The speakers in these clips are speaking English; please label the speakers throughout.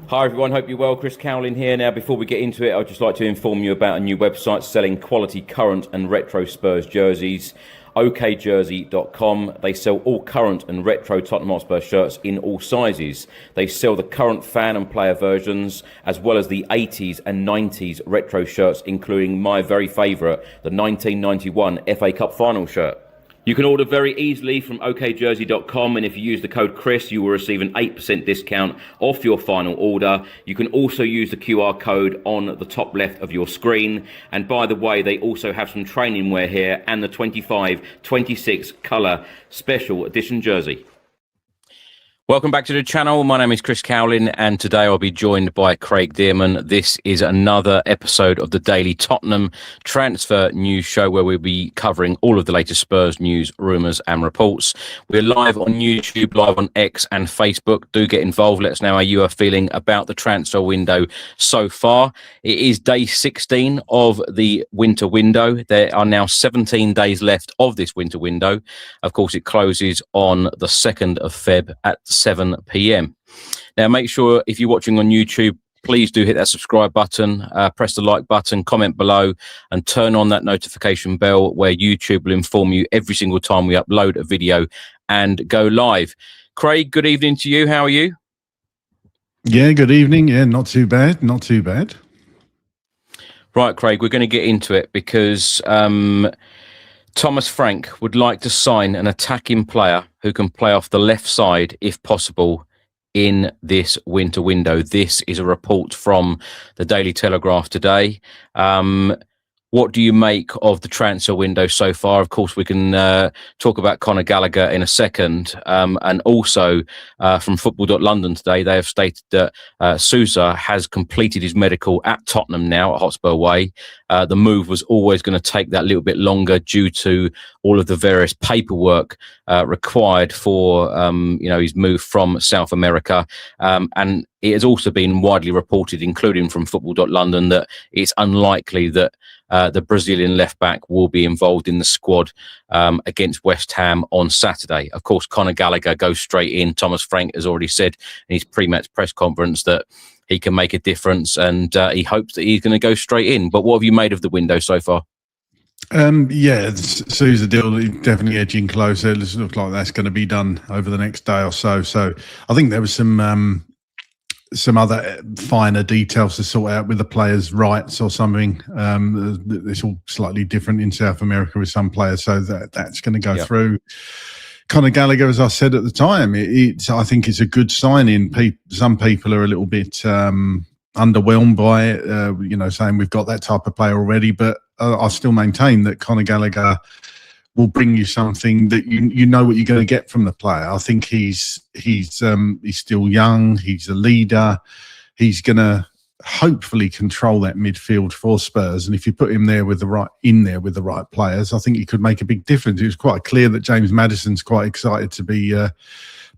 Speaker 1: Hi everyone, hope you're well. Chris Cowlin here. Now, before we get into it, I'd just like to inform you about a new website selling quality current and retro Spurs jerseys, okjersey.com. They sell all current and retro Tottenham Hotspur shirts in all sizes. They sell the current fan and player versions, as well as the 80s and 90s retro shirts, including my very favourite, the 1991 FA Cup final shirt. You can order very easily from okjersey.com, and if you use the code Chris, you will receive an 8% discount off your final order. You can also use the QR code on the top left of your screen. And by the way, they also have some training wear here and the 25-26 colour special edition jersey. Welcome back to the channel. My name is Chris Cowlin, and today I'll be joined by Craig Dearman. This is another episode of the Daily Tottenham Transfer News Show, where we'll be covering all of the latest Spurs news, rumours and reports. We're live on YouTube, live on X and Facebook. Do get involved. Let us know how you are feeling about the transfer window so far. It is day 16 of the winter window. There are now 17 days left of this winter window. Of course, it closes on the 2nd of Feb at 7 p.m. Now, make sure if you're watching on YouTube, please do hit that subscribe button, press the like button, comment below, and turn on that notification bell where YouTube will inform you every single time we upload a video and go live. Craig, good evening to you. How are you?
Speaker 2: Yeah, good evening. Yeah, not too bad. Not too bad.
Speaker 1: Right, Craig, we're going to get into it because Thomas Frank would like to sign an attacking player who can play off the left side, if possible, in this winter window. This is a report from the Daily Telegraph today. What do you make of the transfer window so far? Of course, we can talk about Conor Gallagher in a second. And also from Football.London today, they have stated that Sousa has completed his medical at Tottenham now at Hotspur Way. The move was always going to take that little bit longer due to all of the various paperwork required for his move from South America. And it has also been widely reported, including from Football.London, that it's unlikely that the Brazilian left-back will be involved in the squad against West Ham on Saturday. Of course, Conor Gallagher goes straight in. Thomas Frank has already said in his pre-match press conference that he can make a difference, and he hopes that he's going to go straight in. But what have you made of the window so far?
Speaker 2: Yeah, Sousa deal definitely edging closer. It looks like that's going to be done over the next day or so. So I think there was some other finer details to sort out with the players' rights or something. It's all slightly different in South America with some players, so that's going to go through. Conor Gallagher, as I said at the time, I think it's a good signing. Some people are a little bit underwhelmed by it, saying we've got that type of player already, but I still maintain that Conor Gallagher will bring you something that you know what you're going to get from the player. I think he's still young. He's a leader. He's going to hopefully control that midfield for Spurs. And if you put him there with the right players, I think he could make a big difference. It was quite clear that James Maddison's quite excited to be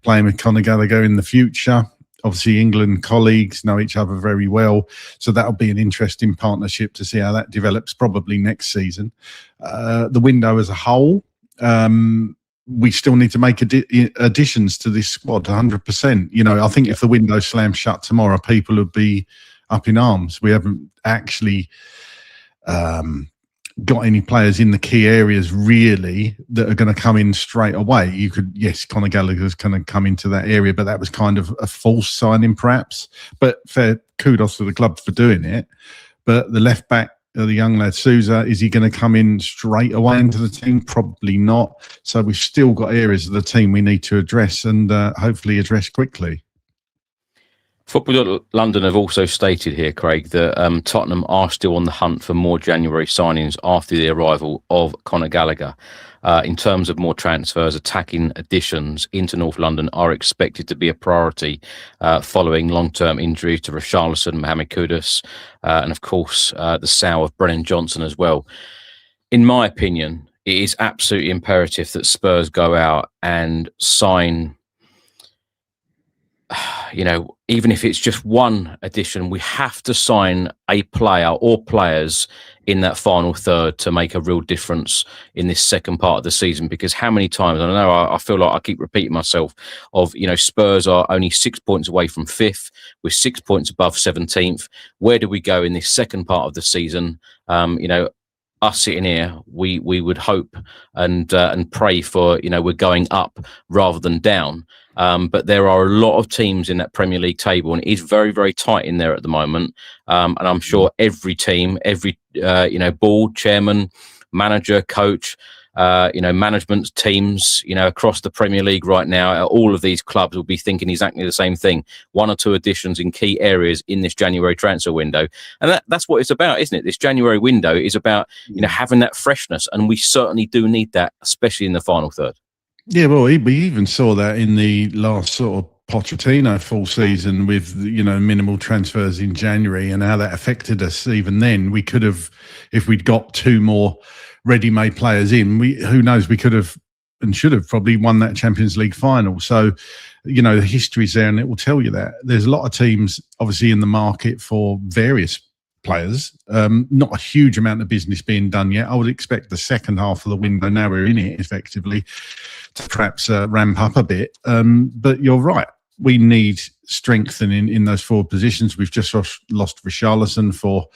Speaker 2: playing with Conor Gallagher in the future. Obviously, England colleagues know each other very well, so that'll be an interesting partnership to see how that develops probably next season. The window as a whole, we still need to make additions to this squad 100%. I think if the window slams shut tomorrow, people would be up in arms. We haven't actually got any players in the key areas really that are going to come in straight away. Conor Gallagher's going to come into that area, but that was kind of a false signing perhaps. But fair kudos to the club for doing it. But the left back, the young lad Sousa, is he going to come in straight away into the team? Probably not. So we've still got areas of the team we need to address and hopefully address quickly.
Speaker 1: Football.London have also stated here, Craig, that Tottenham are still on the hunt for more January signings after the arrival of Conor Gallagher. In terms of more transfers, attacking additions into North London are expected to be a priority following long-term injuries to Richarlison, Mohamed Kudus, and of course the sow of Brennan Johnson as well. In my opinion, it is absolutely imperative that Spurs go out and sign even if it's just one addition, we have to sign a player or players in that final third to make a real difference in this second part of the season. Because how many times, I know I feel like I keep repeating myself, Spurs are only 6 points away from fifth. We're 6 points above 17th. Where do we go in this second part of the season? Us sitting here, we would hope and pray for, we're going up rather than down. But there are a lot of teams in that Premier League table, and it is very, very tight in there at the moment. And I'm sure every team, every board, chairman, manager, coach, management teams, across the Premier League right now, all of these clubs will be thinking exactly the same thing. One or two additions in key areas in this January transfer window. And that's what it's about, isn't it? This January window is about, having that freshness. And we certainly do need that, especially in the final third.
Speaker 2: Yeah, well, we even saw that in the last sort of Pochettino full season with, minimal transfers in January, and how that affected us. Even then, we could have, if we'd got two more ready-made players in, who knows, we could have and should have probably won that Champions League final. So, the history's there, and it will tell you that. There's a lot of teams, obviously, in the market for various players. Not a huge amount of business being done yet. I would expect the second half of the window, now we're in it effectively, to perhaps ramp up a bit. But you're right. We need strengthening in those forward positions. We've just lost Richarlison for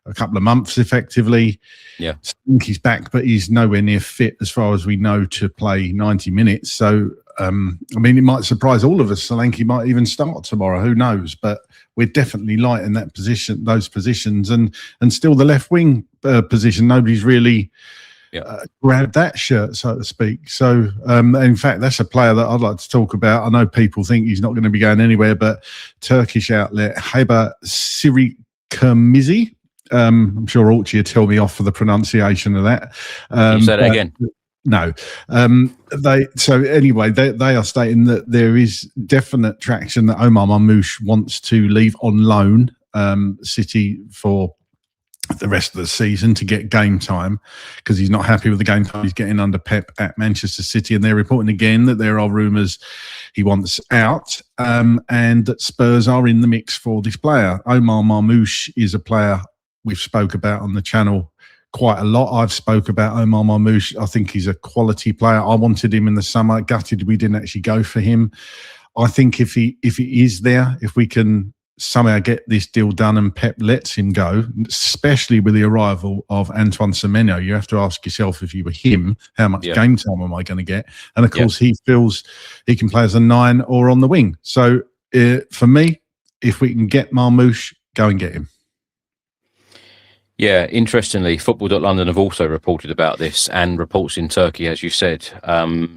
Speaker 2: a couple of months, effectively.
Speaker 1: Yeah,
Speaker 2: I think he's back, but he's nowhere near fit, as far as we know, to play 90 minutes. So, it might surprise all of us. Solanke might even start tomorrow. Who knows? But we're definitely light in that position, those positions, and still the left wing position. Nobody's really grabbed that shirt, so to speak. So, in fact, that's a player that I'd like to talk about. I know people think he's not going to be going anywhere, but Turkish outlet Haber Sirikamizi. I'm sure Orchie will tell me off for the pronunciation of that.
Speaker 1: Can you say that again?
Speaker 2: No. They are stating that there is definite traction that Omar Marmoush wants to leave on loan City for the rest of the season to get game time, because he's not happy with the game time he's getting under Pep at Manchester City. And they're reporting again that there are rumours he wants out, and that Spurs are in the mix for this player. Omar Marmoush is a player we've spoke about on the channel quite a lot. I've spoke about Omar Marmoush. I think he's a quality player. I wanted him in the summer. Gutted we didn't actually go for him. I think if he is there, if we can somehow get this deal done and Pep lets him go, especially with the arrival of Antoine Semenyo, you have to ask yourself, if you were him, how much game time am I going to get? And of course, he feels he can play as a 9 or on the wing. So for me, if we can get Marmoush, go and get him.
Speaker 1: Yeah, interestingly, Football.London have also reported about this, and reports in Turkey, as you said,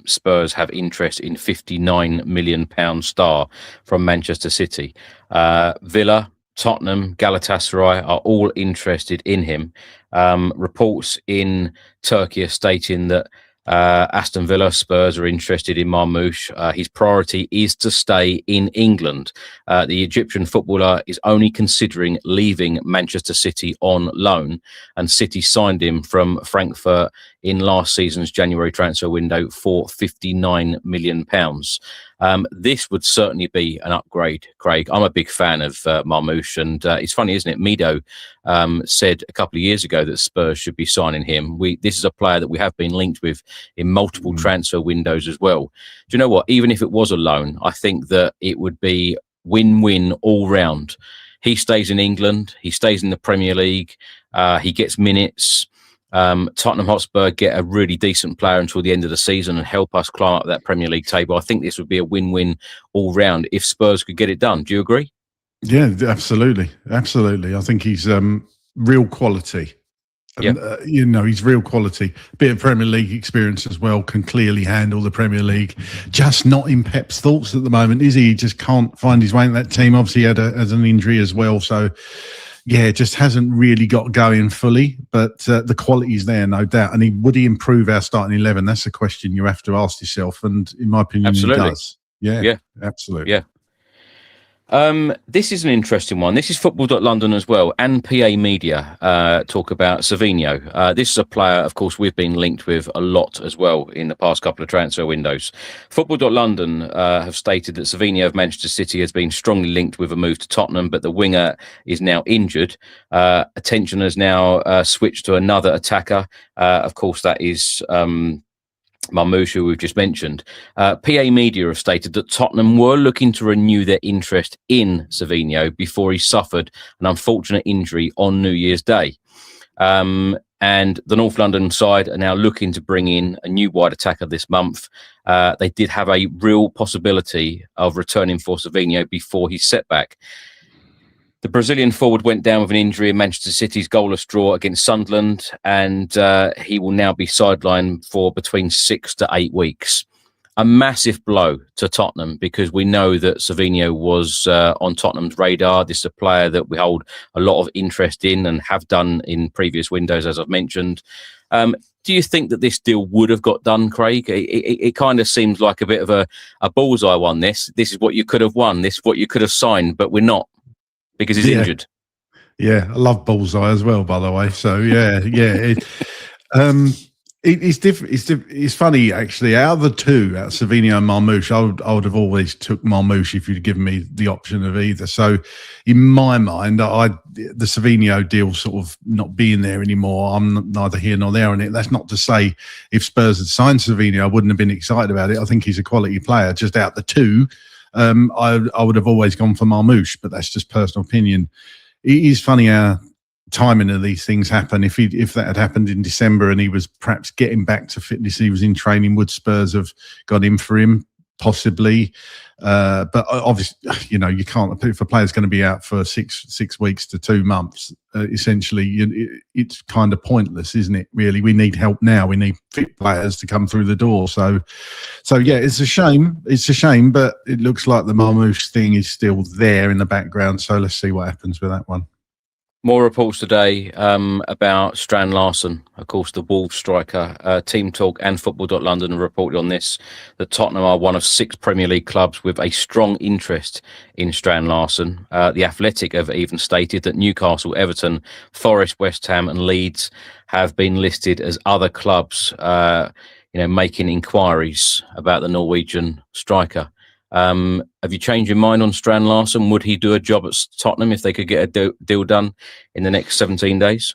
Speaker 1: Spurs have interest in £59 million star from Manchester City. Villa, Tottenham, Galatasaray are all interested in him. Reports in Turkey are stating that Aston Villa, Spurs are interested in Marmoush. His priority is to stay in England. The Egyptian footballer is only considering leaving Manchester City on loan, and City signed him from Frankfurt in last season's January transfer window for £59 million. This would certainly be an upgrade, Craig. I'm a big fan of Marmoush, and it's funny, isn't it? Mido said a couple of years ago that Spurs should be signing him. This is a player that we have been linked with in multiple transfer windows as well. Do you know what? Even if it was a loan, I think that it would be win-win all round. He stays in England. He stays in the Premier League. He gets minutes. Tottenham Hotspur get a really decent player until the end of the season and help us climb up that Premier League table. I think this would be a win-win all round if Spurs could get it done. Do you agree?
Speaker 2: Yeah, absolutely. Absolutely. I think he's real quality.
Speaker 1: Yeah.
Speaker 2: He's real quality. Bit of Premier League experience as well, can clearly handle the Premier League. Just not in Pep's thoughts at the moment, is he? He just can't find his way in that team. Obviously, he has an injury as well. So, yeah, just hasn't really got going fully, but the quality's there, no doubt. And would he improve our starting 11? That's a question you have to ask yourself. And in my opinion,
Speaker 1: absolutely.
Speaker 2: he does. Yeah, absolutely.
Speaker 1: Yeah. This is an interesting one. This is Football.London as well, and PA Media talk about Savinho. This is a player, of course, we've been linked with a lot as well in the past couple of transfer windows. Football.London have stated that Savinho of Manchester City has been strongly linked with a move to Tottenham, but the winger is now injured. Attention has now switched to another attacker. Of course, that is Marmoush, who we've just mentioned. PA Media have stated that Tottenham were looking to renew their interest in Savinho before he suffered an unfortunate injury on New Year's Day. And the North London side are now looking to bring in a new wide attacker this month. They did have a real possibility of returning for Savinho before his setback. The Brazilian forward went down with an injury in Manchester City's goalless draw against Sunderland, and he will now be sidelined for between 6 to 8 weeks. A massive blow to Tottenham, because we know that Savinho was on Tottenham's radar. This is a player that we hold a lot of interest in and have done in previous windows, as I've mentioned. Do you think that this deal would have got done, Craig? It kind of seems like a bit of a bullseye one. This is what you could have won. This is what you could have signed, but we're not, because he's injured.
Speaker 2: Yeah, I love bullseye as well, by the way. So it's different. It's funny, actually. Out of the two, out of Savinho and Marmoush, I would have always took Marmoush if you'd given me the option of either. So, in my mind, the Savinho deal sort of not being there anymore. I'm neither here nor there on it. That's not to say if Spurs had signed Savinho, I wouldn't have been excited about it. I think he's a quality player. Just out the two, I would have always gone for Marmoush, but that's just personal opinion. It is funny how timing of these things happen. If that had happened in December and he was perhaps getting back to fitness, he was in training, would Spurs have got in for him? Possibly. But obviously, you can't, if a player's going to be out for six weeks to 2 months, essentially, it's kind of pointless, isn't it? Really, we need help now. We need fit players to come through the door. So yeah, it's a shame. It's a shame, but it looks like the Marmoush thing is still there in the background. So let's see what happens with that one.
Speaker 1: More reports today about Strand Larsen, of course, the Wolves striker. Team Talk and Football.London have reported on this, that Tottenham are one of 6 Premier League clubs with a strong interest in Strand Larsen. The Athletic have even stated that Newcastle, Everton, Forest, West Ham and Leeds have been listed as other clubs, making inquiries about the Norwegian striker. Have you changed your mind on Strand Larsen? Would he do a job at Tottenham if they could get a deal done in the next 17 days?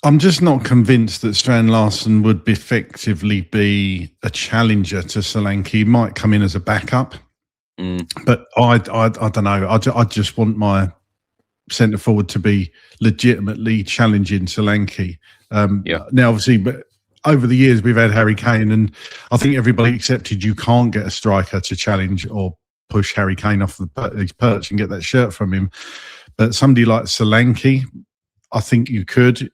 Speaker 2: I'm just not convinced that Strand Larsen would effectively be a challenger to Solanke. He might come in as a backup, but I don't know. I just want my centre forward to be legitimately challenging Solanke. Now, obviously, but over the years, we've had Harry Kane, and I think everybody accepted you can't get a striker to challenge or push Harry Kane off his perch and get that shirt from him. But somebody like Solanke, I think you could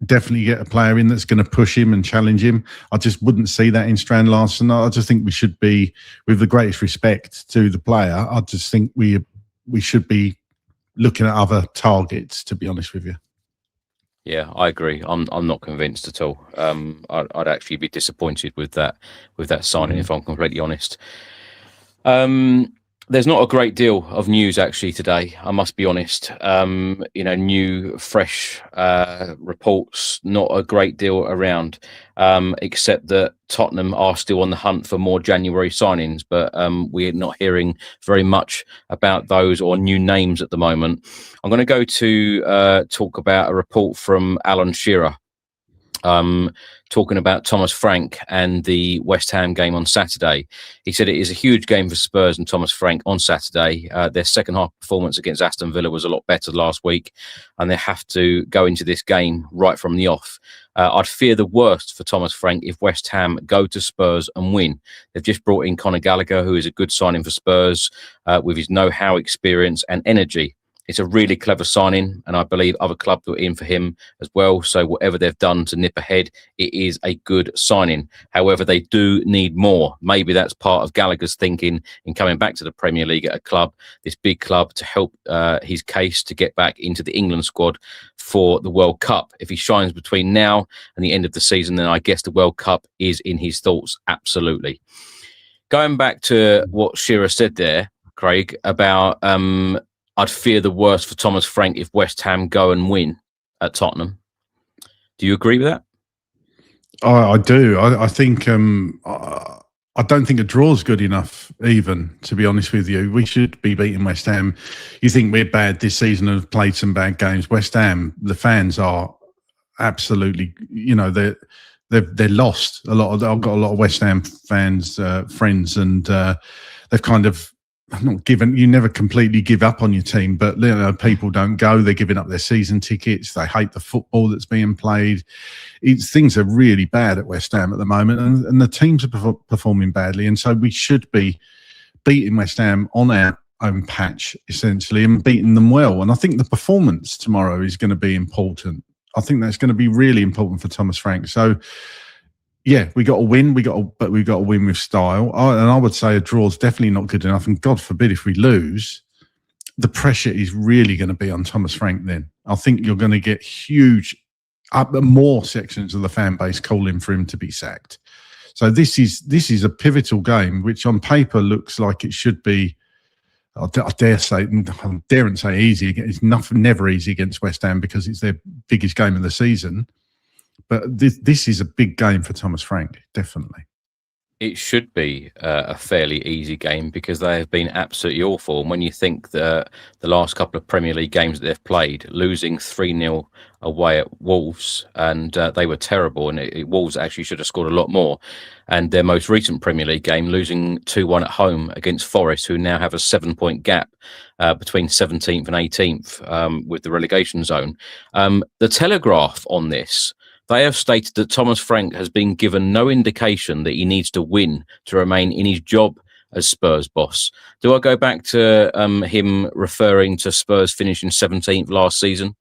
Speaker 2: definitely get a player in that's going to push him and challenge him. I just wouldn't see that in Strand Larsen. I just think we should be, with the greatest respect to the player, I just think we should be looking at other targets, to be honest with you.
Speaker 1: Yeah, I agree. I'm not convinced at all. I'd actually be disappointed with that signing, if I'm completely honest. There's not a great deal of news actually today, I must be honest. New, fresh reports, not a great deal around, except that Tottenham are still on the hunt for more January signings, but we're not hearing very much about those or new names at the moment. I'm going to go to talk about a report from Alan Shearer, talking about Thomas Frank and the West Ham game on Saturday. He said it is a huge game for Spurs and Thomas Frank on Saturday. Their second half performance against Aston Villa was a lot better last week, and they have to go into this game right from the off. I'd fear the worst for Thomas Frank if West Ham go to Spurs and win. They've just brought in Conor Gallagher, who is a good signing for Spurs, with his know-how, experience and energy. It's a really clever signing, and I believe other clubs were in for him as well. So whatever they've done to nip ahead, it is a good signing. However, they do need more. Maybe that's part of Gallagher's thinking in coming back to the Premier League at a club, this big club, to help his case to get back into the England squad for the World Cup. If he shines between now and the end of the season, then I guess the World Cup is in his thoughts. Absolutely. Going back to what Shearer said there, Craig, about I'd fear the worst for Thomas Frank if West Ham go and win at Tottenham. Do you agree with that?
Speaker 2: I do. I think I don't think a draw is good enough, even, to be honest with you. We should be beating West Ham. You think we're bad this season and have played some bad games. West Ham, the fans are absolutely, they're lost. I've got a lot of West Ham fans, friends, and they've kind of not given. You never completely give up on your team, but people don't go. They're giving up their season tickets. They hate the football that's being played. Things are really bad at West Ham at the moment, and the teams are performing badly. And so we should be beating West Ham on our own patch, essentially, and beating them well. And I think the performance tomorrow is going to be important. I think that's going to be really important for Thomas Frank. So, yeah, we got to win. But we got to win with style. And I would say a draw is definitely not good enough. And God forbid if we lose, the pressure is really going to be on Thomas Frank. Then I think you're going to get more sections of the fan base calling for him to be sacked. So this is a pivotal game, which on paper looks like it should be. I daren't say easy. It's never easy against West Ham because it's their biggest game of the season. But this is a big game for Thomas Frank, definitely.
Speaker 1: It should be a fairly easy game because they have been absolutely awful. And when you think the last couple of Premier League games that they've played, losing 3-0 away at Wolves, and they were terrible, and Wolves actually should have scored a lot more. And their most recent Premier League game, losing 2-1 at home against Forest, who now have a 7-point gap between 17th and 18th with the relegation zone. The Telegraph on this, they have stated that Thomas Frank has been given no indication that he needs to win to remain in his job as Spurs boss. Do I go back to him referring to Spurs finishing 17th last season?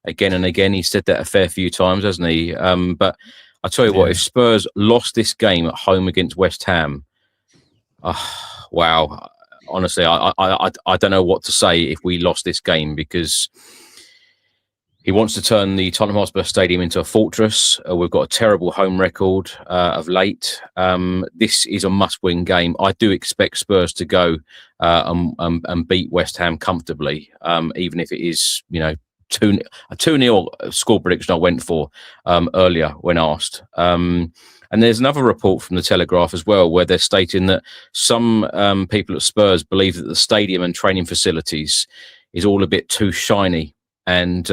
Speaker 1: Again and again, he said that a fair few times, hasn't he? But I tell you what, if Spurs lost this game at home against West Ham, wow. Honestly, I don't know what to say if we lost this game, because he wants to turn the Tottenham Hotspur Stadium into a fortress. We've got a terrible home record of late. This is a must-win game. I do expect Spurs to go and beat West Ham comfortably, even if it is, a 2-0 score prediction I went for earlier when asked. And there's another report from the Telegraph as well, where they're stating that some people at Spurs believe that the stadium and training facilities is all a bit too shiny and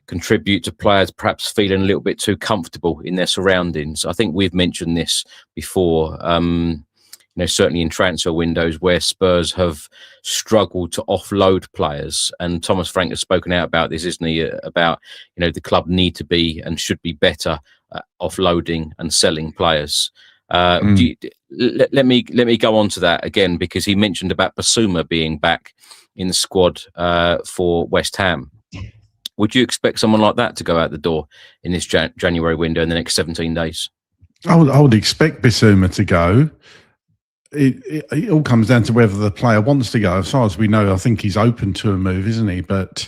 Speaker 1: contribute to players perhaps feeling a little bit too comfortable in their surroundings. I think we've mentioned this before, certainly in transfer windows where Spurs have struggled to offload players. And Thomas Frank has spoken out about this, isn't he? About, the club need to be and should be better at offloading and selling players. Let me go on to that again, because he mentioned about Basuma being back in the squad for West Ham. Would you expect someone like that to go out the door in this January window in the next 17 days?
Speaker 2: I would expect Basuma to go. It all comes down to whether the player wants to go. As far as we know, I think he's open to a move, isn't he? But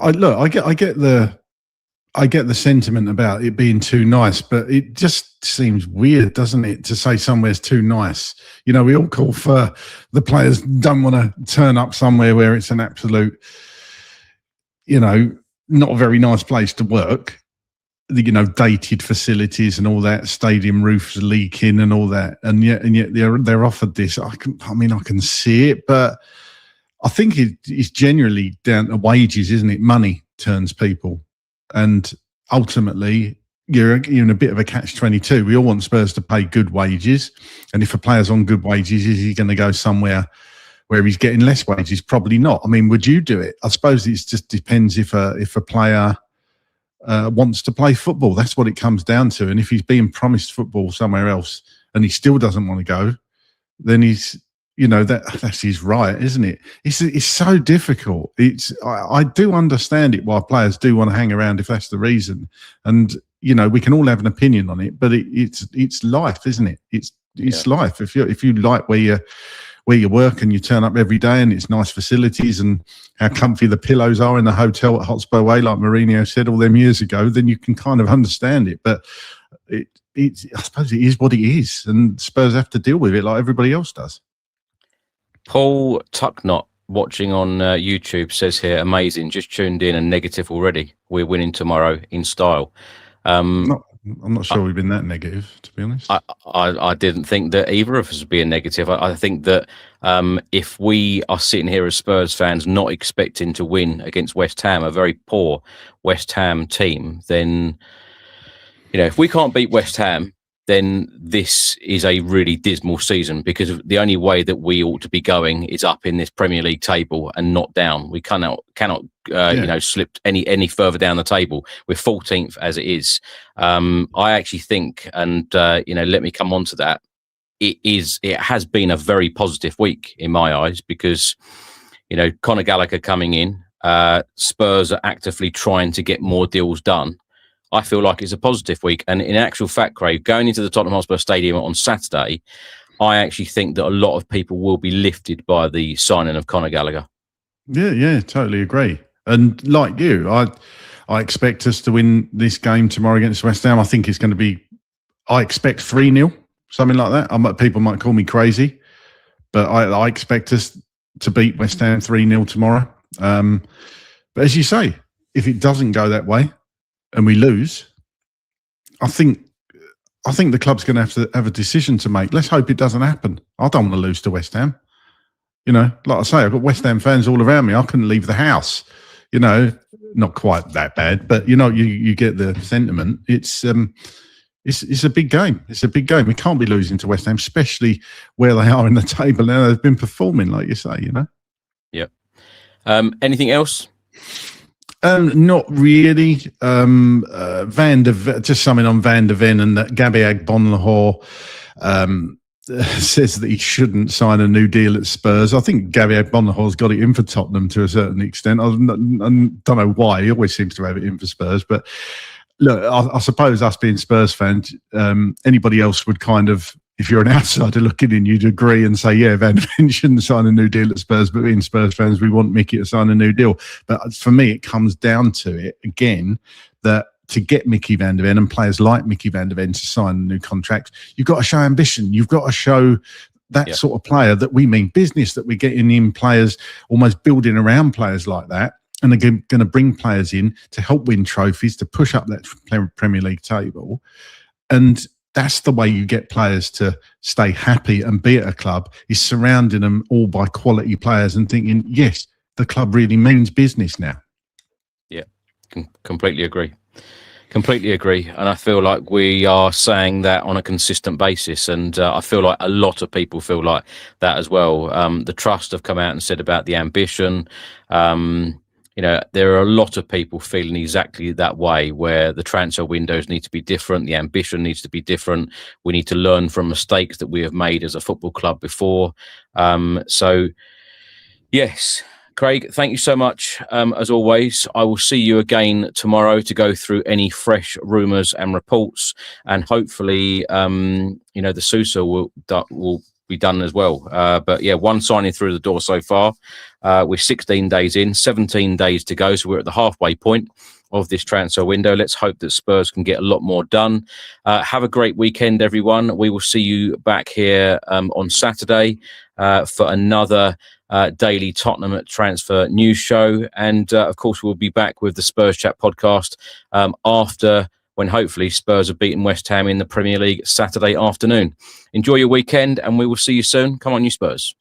Speaker 2: I get the sentiment about it being too nice, but it just seems weird, doesn't it, to say somewhere's too nice? We all call for the players don't want to turn up somewhere where it's an absolute, not a very nice place to work. Dated facilities and all that, stadium roofs leaking and all that, and yet they're offered this. I can see it, but I think it's generally down to wages, isn't it? Money turns people. And ultimately, you're in a bit of a catch-22. We all want Spurs to pay good wages. And if a player's on good wages, is he going to go somewhere where he's getting less wages? Probably not. Would you do it? I suppose it just depends if a player wants to play football. That's what it comes down to. And if he's being promised football somewhere else and he still doesn't want to go, then he's... that's his right, isn't it? It's so difficult. I do understand it why players do want to hang around if that's the reason, and we can all have an opinion on it. But it's life, isn't it? It's life. If you like where you work and you turn up every day and it's nice facilities and how comfy the pillows are in the hotel at Hotspur Way, like Mourinho said all them years ago, then you can kind of understand it. But I suppose it is what it is, and Spurs have to deal with it like everybody else does.
Speaker 1: Paul Tucknott, watching on YouTube, says here, amazing, just tuned in and negative already. We're winning tomorrow in style.
Speaker 2: I'm not sure we've been that negative, to be honest.
Speaker 1: I didn't think that either of us would be a negative. I think that if we are sitting here as Spurs fans not expecting to win against West Ham, a very poor West Ham team, then, if we can't beat West Ham, then this is a really dismal season, because the only way that we ought to be going is up in this Premier League table and not down. We cannot slip any further down the table. We're 14th as it is. I actually think, and let me come on to that. It has been a very positive week in my eyes, because Conor Gallagher coming in, Spurs are actively trying to get more deals done. I feel like it's a positive week. And in actual fact, Craig, going into the Tottenham Hotspur Stadium on Saturday, I actually think that a lot of people will be lifted by the signing of Conor Gallagher.
Speaker 2: Yeah, totally agree. And like you, I expect us to win this game tomorrow against West Ham. I think it's going to be, I expect 3-0, something like that. People might call me crazy, but I expect us to beat West Ham 3-0 tomorrow. But as you say, if it doesn't go that way, and we lose, I think the club's going to have to have a decision to make. Let's hope it doesn't happen. I don't want to lose to West Ham. Like I say, I've got West Ham fans all around me. I couldn't leave the house. Not quite that bad, but you get the sentiment. It's a big game. It's a big game. We can't be losing to West Ham, especially where they are in the table now. They've been performing, like you say.
Speaker 1: Yeah. Anything else?
Speaker 2: Not really. Just something on Van der Ven, and that Gabby Agbonlahor says that he shouldn't sign a new deal at Spurs. I think Gabby Agbonlahor's got it in for Tottenham to a certain extent. I don't know why. He always seems to have it in for Spurs. But look, I suppose us being Spurs fans, anybody else would kind of, if you're an outsider looking in, you'd agree and say, yeah, Van der Ven shouldn't sign a new deal at Spurs, but being Spurs fans, we want Mickey to sign a new deal. But for me, it comes down to it, again, that to get Mickey Van der Ven and players like Mickey Van der Ven to sign a new contract, you've got to show ambition. You've got to show that sort of player that we mean business, that we're getting in players, almost building around players like that. And they're going to bring players in to help win trophies, to push up that Premier League table. And that's the way you get players to stay happy and be at a club, is surrounding them all by quality players and thinking, yes, the club really means business now.
Speaker 1: Yeah, completely agree. Completely agree. And I feel like we are saying that on a consistent basis. And I feel like a lot of people feel like that as well. The Trust have come out and said about the ambition. There are a lot of people feeling exactly that way, where the transfer windows need to be different. The ambition needs to be different. We need to learn from mistakes that we have made as a football club before. Yes, Craig, thank you so much. As always, I will see you again tomorrow to go through any fresh rumours and reports. And hopefully, the Sousa will be done as well. But yeah, one signing through the door so far. We're 16 days in, 17 days to go. So we're at the halfway point of this transfer window. Let's hope that Spurs can get a lot more done. Have a great weekend, everyone. We will see you back here on Saturday for another daily Tottenham transfer news show. And of course, we'll be back with the Spurs Chat podcast after, when hopefully Spurs have beaten West Ham in the Premier League Saturday afternoon. Enjoy your weekend, and we will see you soon. Come on, you Spurs.